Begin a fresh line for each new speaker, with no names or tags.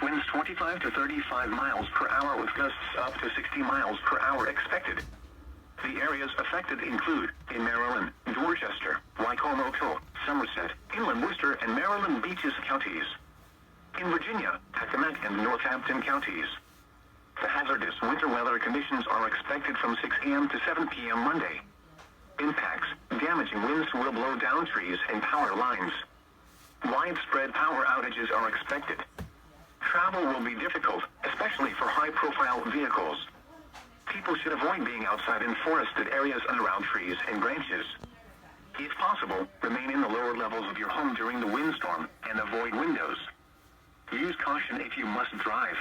winds 25 to 35 miles per hour with gusts up to 60 miles per hour expected. The areas affected include, in Maryland, Dorchester, Wicomico, Somerset, Inland Worcester and Maryland Beaches counties. In Virginia, Accomack and Northampton counties. The hazardous winter weather conditions are expected from 6 a.m. to 7 p.m. Monday. Impacts: damaging winds will blow down trees and power lines. Widespread power outages are expected. Travel will be difficult, especially for high-profile vehicles. People should avoid being outside in forested areas and around trees and branches. If possible, remain in the lower levels of your home during the windstorm and avoid windows. Use caution if you must drive.